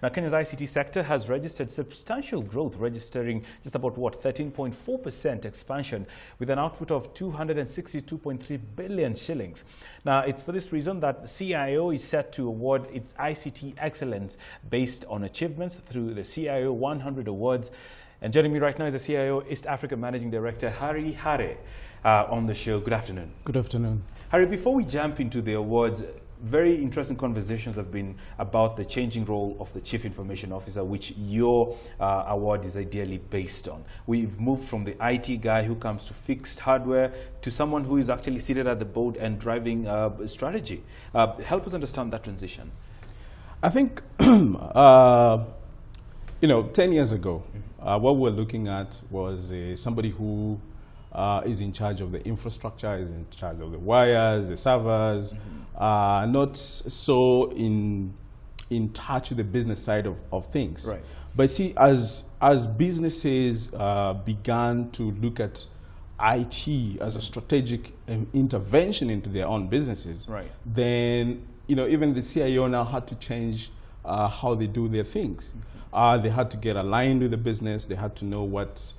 Now, Kenya's ICT sector has registered substantial growth, registering just about 13.4% expansion with an output of 262.3 billion shillings. Now, it's for this reason that CIO is set to award its ICT excellence based on achievements through the CIO 100 Awards. And joining me right now is the CIO East Africa Managing Director, Hare, on the show. Good afternoon. Good afternoon. Hare, before we jump into the awards, very interesting conversations have been about the changing role of the Chief Information Officer, which your award is ideally based on. We've moved from the IT guy who comes to fixed hardware to someone who is actually seated at the board and driving strategy. Help us understand that transition. I think, 10 years ago, what we're looking at was somebody who is in charge of the infrastructure, is in charge of the wires, the servers, not so in touch with the business side of things. Right. But see, as businesses began to look at IT as a strategic intervention into their own businesses, right, then even the CIO now had to change how they do their things. They had to get aligned with the business. They had to know what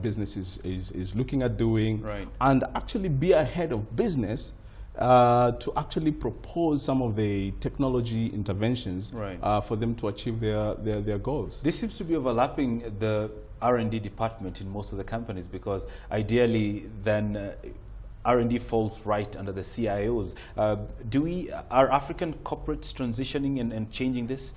business is looking at doing, right, and actually be ahead of business to actually propose some of the technology interventions, right, for them to achieve their goals. This seems to be overlapping the R&D department in most of the companies, because ideally then R&D falls right under the CIOs. Are African corporates transitioning and changing this?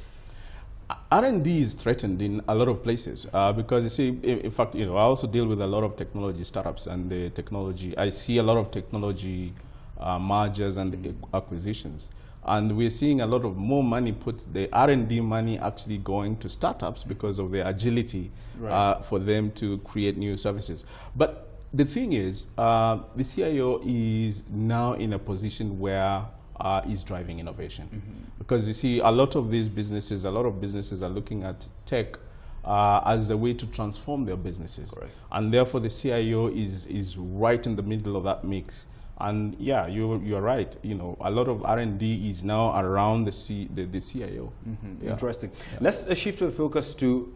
R&D is threatened in a lot of places because you see, in fact, I also deal with a lot of technology startups and the technology. I see a lot of technology mergers and acquisitions, and we're seeing a lot of more money put, the R&D money actually going to startups because of the agility, right, for them to create new services. But the thing is, the CIO is now in a position where is driving innovation. Because you see, a lot of businesses are looking at tech as a way to transform their businesses. Correct. And therefore the CIO is right in the middle of that mix. And yeah, you're right. A lot of R&D is now around the CIO. Yeah. Interesting. Yeah. Let's shift the focus to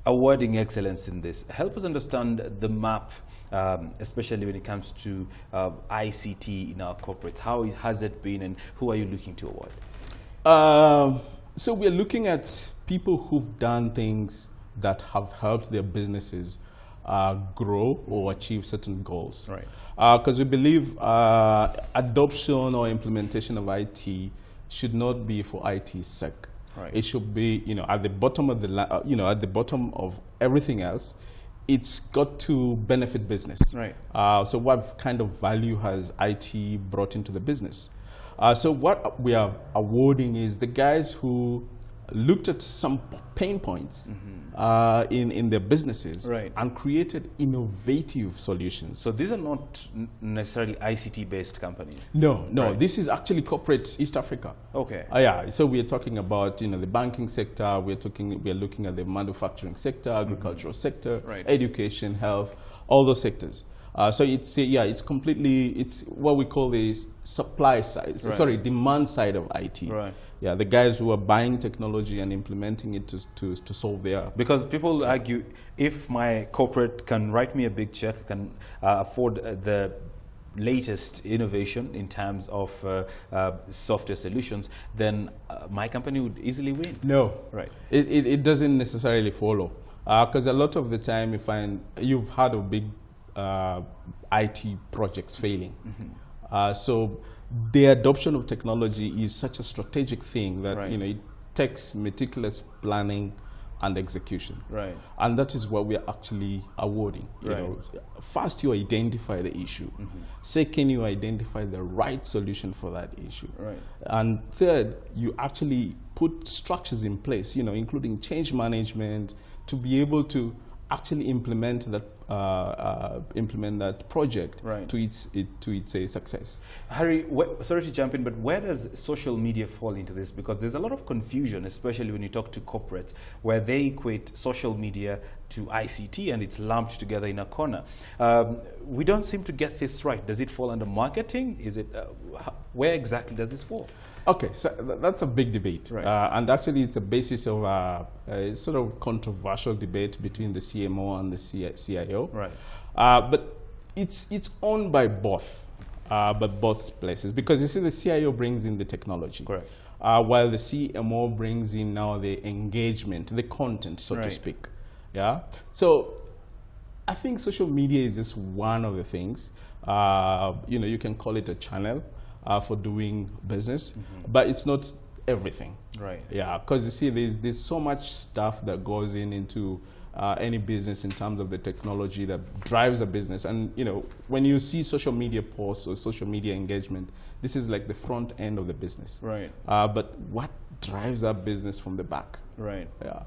awarding excellence in this. Help us understand the map, especially when it comes to ICT in our corporates. How has it been, and who are you looking to award? So we're looking at people who've done things that have helped their businesses grow or achieve certain goals. Right. Because we believe adoption or implementation of IT should not be for IT's sake. Right. It should be, at the bottom of at the bottom of everything else. It's got to benefit business. Right. So what kind of value has IT brought into the business? So what we are awarding is the guys who looked at some pain points in their businesses, right, and created innovative solutions. So these are not necessarily ICT-based companies? No. Right. This is actually corporate East Africa. Okay. Yeah. So we are talking about the banking sector. We are looking at the manufacturing sector, agricultural sector, right, education, health, all those sectors. So it's completely, it's what we call the supply side, right, sorry, demand side of IT. Right. Yeah, the guys who are buying technology and implementing it to solve their... Because people argue, if my corporate can write me a big check, can afford the latest innovation in terms of software solutions, then my company would easily win. No. Right. It doesn't necessarily follow. Because a lot of the time you find, you've heard of big IT projects failing. So the adoption of technology is such a strategic thing that, right, it takes meticulous planning and execution. Right. And that is what we are actually awarding. First, you identify the issue. Second, you identify the right solution for that issue. Right. And third, you actually put structures in place, including change management, to be able to actually implement that project, right, to its success. Hare, sorry to jump in, but where does social media fall into this? Because there's a lot of confusion, especially when you talk to corporates, where they equate social media to ICT and it's lumped together in a corner. We don't seem to get this right. Does it fall under marketing? Is it where exactly does this fall? Okay, so that's a big debate. Right. And actually it's a basis of a sort of controversial debate between the CMO and the CIO. Right. But it's owned by both places, because you see the CIO brings in the technology. Correct. While the CMO brings in now the engagement, the content, so to speak. Yeah. So I think social media is just one of the things. You know, you can call it a channel for doing business, but it's not everything. Right. Yeah, because you see, there's so much stuff that goes into any business in terms of the technology that drives a business. And you know, when you see social media posts or social media engagement, this is like the front end of the business. Right. But what drives that business from the back? Right. Yeah.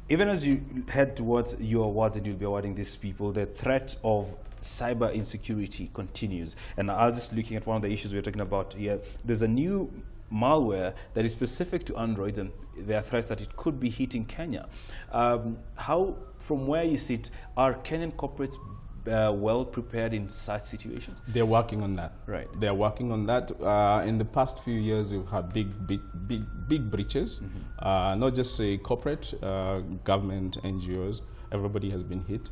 Even as you head towards your awards and you'll be awarding these people, the threat of cyber insecurity continues. And I was just looking at one of the issues we were talking about here. There's a new malware that is specific to Android, and there are threats that it could be hitting Kenya. How, from where you sit, are Kenyan corporates well prepared in such situations? They're working on that. Right. They're working on that. In the past few years, we've had big breaches, not just corporate, government, NGOs. Everybody has been hit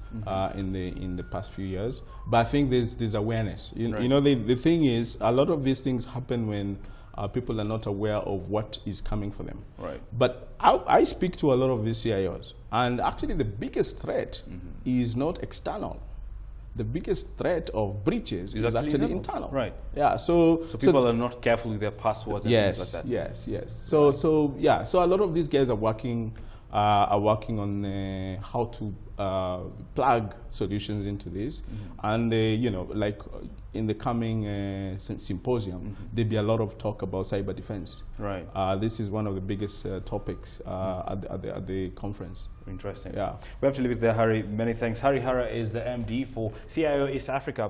in the past few years. But I think there's awareness. You know, the thing is, a lot of these things happen when people are not aware of what is coming for them. Right. But I speak to a lot of these CIOs, and actually the biggest threat is not external. The biggest threat of breaches is actually internal. Right. Yeah. So people are not careful with their passwords and things like that. Yes. So a lot of these guys are working on how to plug solutions into this, and you know, like in the coming symposium, there'll be a lot of talk about cyber defense. Right. This is one of the biggest topics at the conference. Interesting. Yeah. We have to leave it there, Hare. Many thanks. Hare is the MD for CIO East Africa.